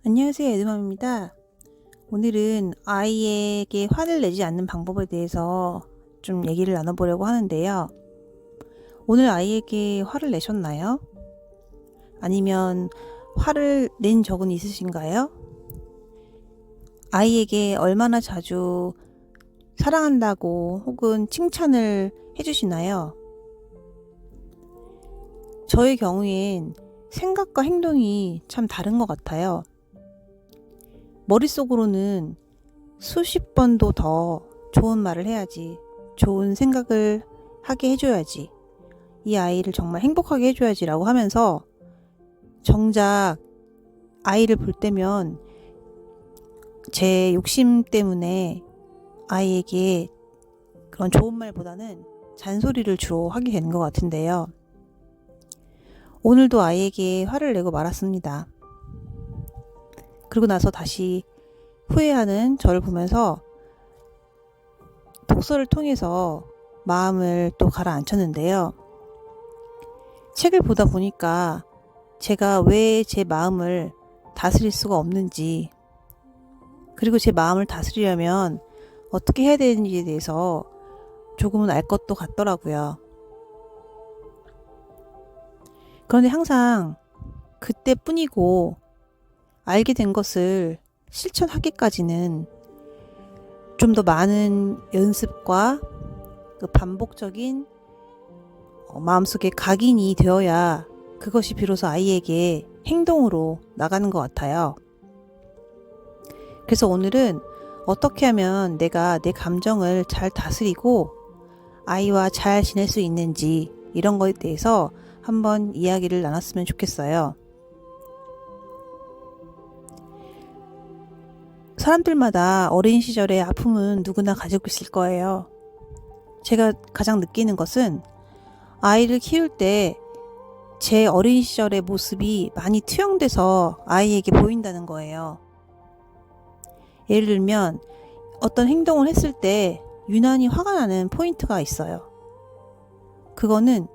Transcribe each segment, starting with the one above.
안녕하세요, 에드맘입니다. 오늘은 아이에게 화를 내지 않는 방법에 대해서 좀 얘기를 나눠보려고 하는데요. 오늘 아이에게 화를 내셨나요? 아니면 화를 낸 적은 있으신가요? 아이에게 얼마나 자주 사랑한다고 혹은 칭찬을 해주시나요? 저의 경우엔 생각과 행동이 참 다른 것 같아요. 머릿속으로는 수십 번도 더 좋은 말을 해야지, 좋은 생각을 하게 해줘야지, 이 아이를 정말 행복하게 해줘야지 라고 하면서 정작 아이를 볼 때면 제 욕심 때문에 아이에게 그런 좋은 말보다는 잔소리를 주로 하게 되는 것 같은데요. 오늘도 아이에게 화를 내고 말았습니다. 그리고 나서 다시 후회하는 저를 보면서 독서를 통해서 마음을 또 가라앉혔는데요. 책을 보다 보니까 제가 왜 제 마음을 다스릴 수가 없는지, 그리고 제 마음을 다스리려면 어떻게 해야 되는지에 대해서 조금은 알 것도 같더라고요. 그런데 항상 그때뿐이고 알게 된 것을 실천하기까지는 좀 더 많은 연습과 그 반복적인 마음속에 각인이 되어야 그것이 비로소 아이에게 행동으로 나가는 것 같아요. 그래서 오늘은 어떻게 하면 내가 내 감정을 잘 다스리고 아이와 잘 지낼 수 있는지, 이런 거에 대해서 한번 이야기를 나눴으면 좋겠어요. 사람들마다 어린 시절의 아픔은 누구나 가지고 있을 거예요. 제가 가장 느끼는 것은 아이를 키울 때 제 어린 시절의 모습이 많이 투영돼서 아이에게 보인다는 거예요. 예를 들면 어떤 행동을 했을 때 유난히 화가 나는 포인트가 있어요. 그거는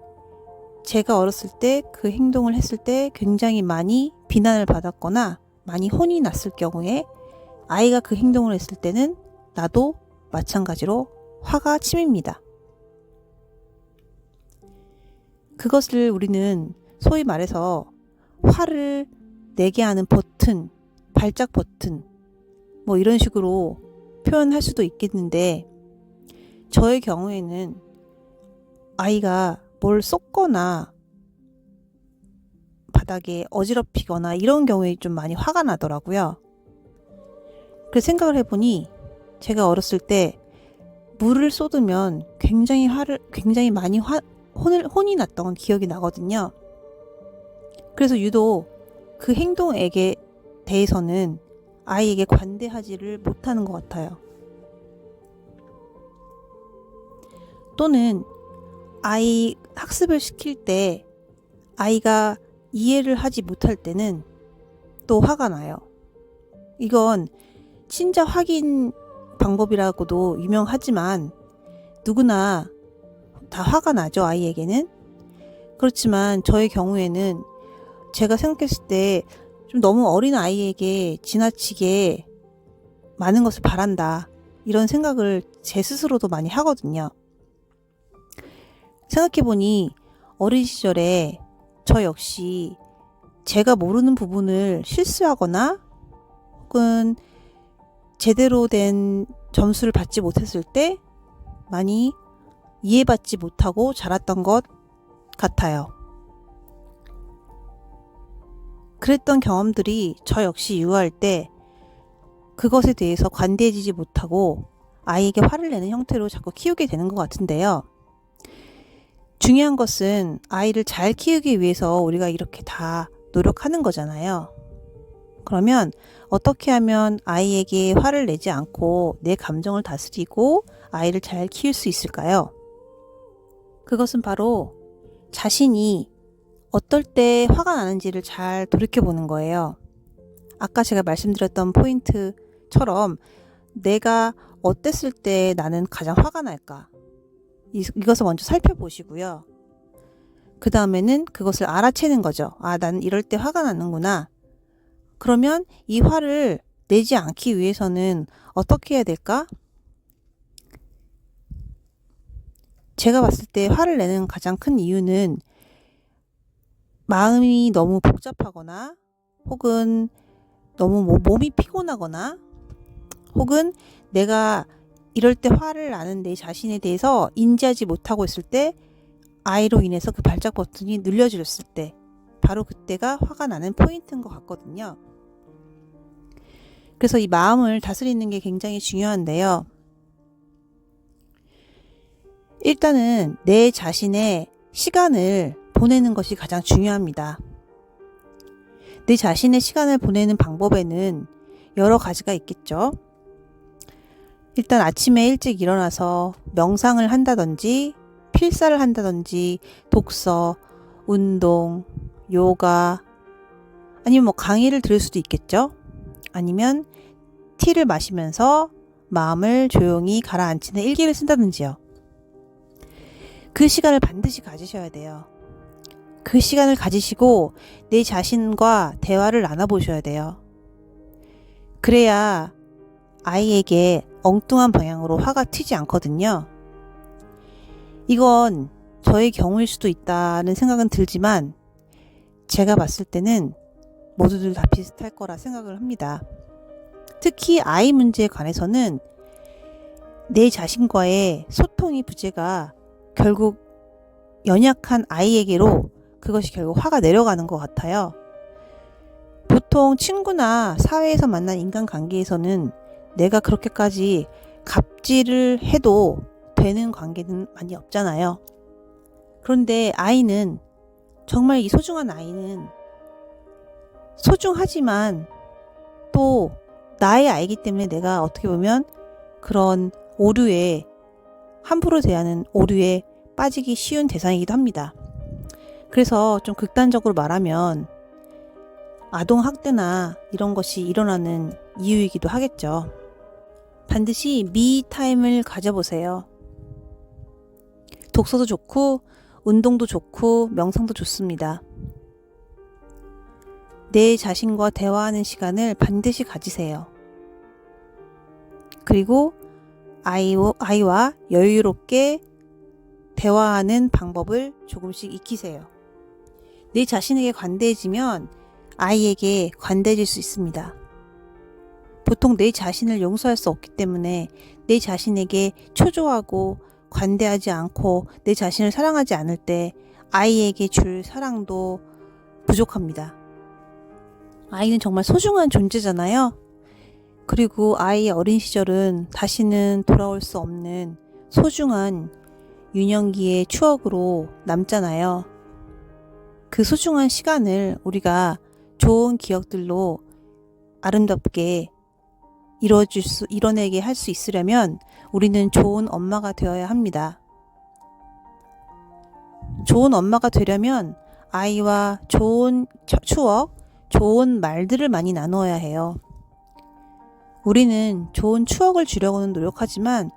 제가 어렸을 때 그 행동을 했을 때 굉장히 많이 비난을 받았거나 많이 혼이 났을 경우에 아이가 그 행동을 했을 때는 나도 마찬가지로 화가 치밉니다. 그것을 우리는 소위 말해서 화를 내게 하는 버튼, 발작 버튼, 뭐 이런 식으로 표현할 수도 있겠는데, 저의 경우에는 아이가 뭘 쏟거나 바닥에 어지럽히거나 이런 경우에 좀 많이 화가 나더라고요. 그래서 생각을 해보니 제가 어렸을 때 물을 쏟으면 굉장히 많이 혼이 났던 기억이 나거든요. 그래서 유독 그 행동에게 대해서는 아이에게 관대하지를 못하는 것 같아요. 또는 아이 학습을 시킬 때 아이가 이해를 하지 못할 때는 또 화가 나요. 이건 친자 확인 방법이라고도 유명하지만 누구나 다 화가 나죠, 아이에게는. 그렇지만 저의 경우에는 제가 생각했을 때 좀 너무 어린 아이에게 지나치게 많은 것을 바란다, 이런 생각을 제 스스로도 많이 하거든요. 생각해보니 어린 시절에 저 역시 제가 모르는 부분을 실수하거나 혹은 제대로 된 점수를 받지 못했을 때 많이 이해받지 못하고 자랐던 것 같아요. 그랬던 경험들이 저 역시 유아할 때 그것에 대해서 관대해지지 못하고 아이에게 화를 내는 형태로 자꾸 키우게 되는 것 같은데요. 중요한 것은 아이를 잘 키우기 위해서 우리가 이렇게 다 노력하는 거잖아요. 그러면 어떻게 하면 아이에게 화를 내지 않고 내 감정을 다스리고 아이를 잘 키울 수 있을까요? 그것은 바로 자신이 어떨 때 화가 나는지를 잘 돌이켜보는 거예요. 아까 제가 말씀드렸던 포인트처럼 내가 어땠을 때 나는 가장 화가 날까? 이것을 먼저 살펴보시고요. 그 다음에는 그것을 알아채는 거죠. 아, 나는 이럴 때 화가 나는구나. 그러면 이 화를 내지 않기 위해서는 어떻게 해야 될까? 제가 봤을 때 화를 내는 가장 큰 이유는 마음이 너무 복잡하거나 혹은 너무 몸이 피곤하거나 혹은 내가 이럴 때 화를 나는 내 자신에 대해서 인지하지 못하고 있을 때 아이로 인해서 그 발작 버튼이 눌려졌을 때 바로 그때가 화가 나는 포인트인 것 같거든요. 그래서 이 마음을 다스리는 게 굉장히 중요한데요. 일단은 내 자신의 시간을 보내는 것이 가장 중요합니다. 내 자신의 시간을 보내는 방법에는 여러 가지가 있겠죠. 일단 아침에 일찍 일어나서 명상을 한다든지 필사를 한다든지 독서, 운동, 요가 아니면 강의를 들을 수도 있겠죠. 아니면 티를 마시면서 마음을 조용히 가라앉히는 일기를 쓴다든지요. 그 시간을 반드시 가지셔야 돼요. 그 시간을 가지시고 내 자신과 대화를 나눠보셔야 돼요. 그래야 아이에게 엉뚱한 방향으로 화가 튀지 않거든요. 이건 저의 경우일 수도 있다는 생각은 들지만 제가 봤을 때는 모두들 다 비슷할 거라 생각을 합니다. 특히 아이 문제에 관해서는 내 자신과의 소통의 부재가 결국 연약한 아이에게로 그것이 결국 화가 내려가는 것 같아요. 보통 친구나 사회에서 만난 인간관계에서는 내가 그렇게까지 갑질을 해도 되는 관계는 많이 없잖아요. 그런데 아이는 정말 이 소중한 아이는 소중하지만 또 나의 아이기 때문에 내가 어떻게 보면 그런 오류에 함부로 대하는 오류에 빠지기 쉬운 대상이기도 합니다. 그래서 좀 극단적으로 말하면 아동학대나 이런 것이 일어나는 이유이기도 하겠죠. 반드시 미타임을 가져보세요. 독서도 좋고 운동도 좋고 명상도 좋습니다. 내 자신과 대화하는 시간을 반드시 가지세요. 그리고 아이와 여유롭게 대화하는 방법을 조금씩 익히세요. 내 자신에게 관대해지면 아이에게 관대해질 수 있습니다. 보통 내 자신을 용서할 수 없기 때문에 내 자신에게 초조하고 관대하지 않고 내 자신을 사랑하지 않을 때 아이에게 줄 사랑도 부족합니다. 아이는 정말 소중한 존재잖아요. 그리고 아이의 어린 시절은 다시는 돌아올 수 없는 소중한 유년기의 추억으로 남잖아요. 그 소중한 시간을 우리가 좋은 기억들로 아름답게 이뤄내게 할 수 있으려면 우리는 좋은 엄마가 되어야 합니다. 좋은 엄마가 되려면 아이와 좋은 추억, 좋은 말들을 많이 나누어야 해요. 우리는 좋은 추억을 주려고는 노력하지만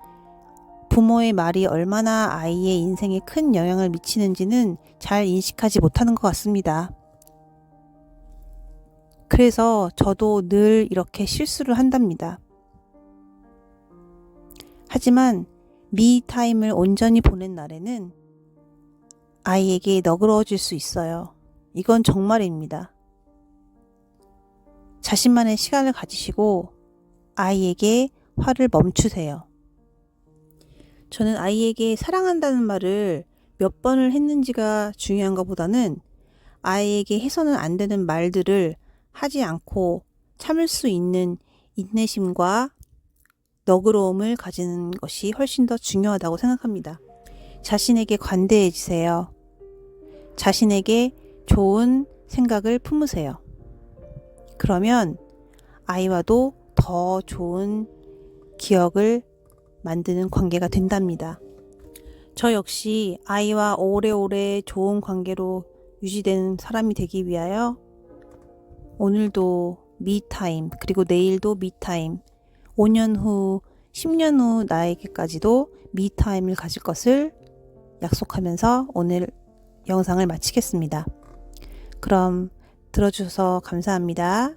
부모의 말이 얼마나 아이의 인생에 큰 영향을 미치는지는 잘 인식하지 못하는 것 같습니다. 그래서 저도 늘 이렇게 실수를 한답니다. 하지만 미타임을 온전히 보낸 날에는 아이에게 너그러워질 수 있어요. 이건 정말입니다. 자신만의 시간을 가지시고 아이에게 화를 멈추세요. 저는 아이에게 사랑한다는 말을 몇 번을 했는지가 중요한 것보다는 아이에게 해서는 안 되는 말들을 하지 않고 참을 수 있는 인내심과 너그러움을 가지는 것이 훨씬 더 중요하다고 생각합니다. 자신에게 관대해지세요. 자신에게 좋은 생각을 품으세요. 그러면 아이와도 더 좋은 기억을 만드는 관계가 된답니다. 저 역시 아이와 오래오래 좋은 관계로 유지되는 사람이 되기 위하여 오늘도 미타임, 그리고 내일도 미타임, 5년 후, 10년 후 나에게까지도 미타임을 가질 것을 약속하면서 오늘 영상을 마치겠습니다. 그럼 들어주셔서 감사합니다.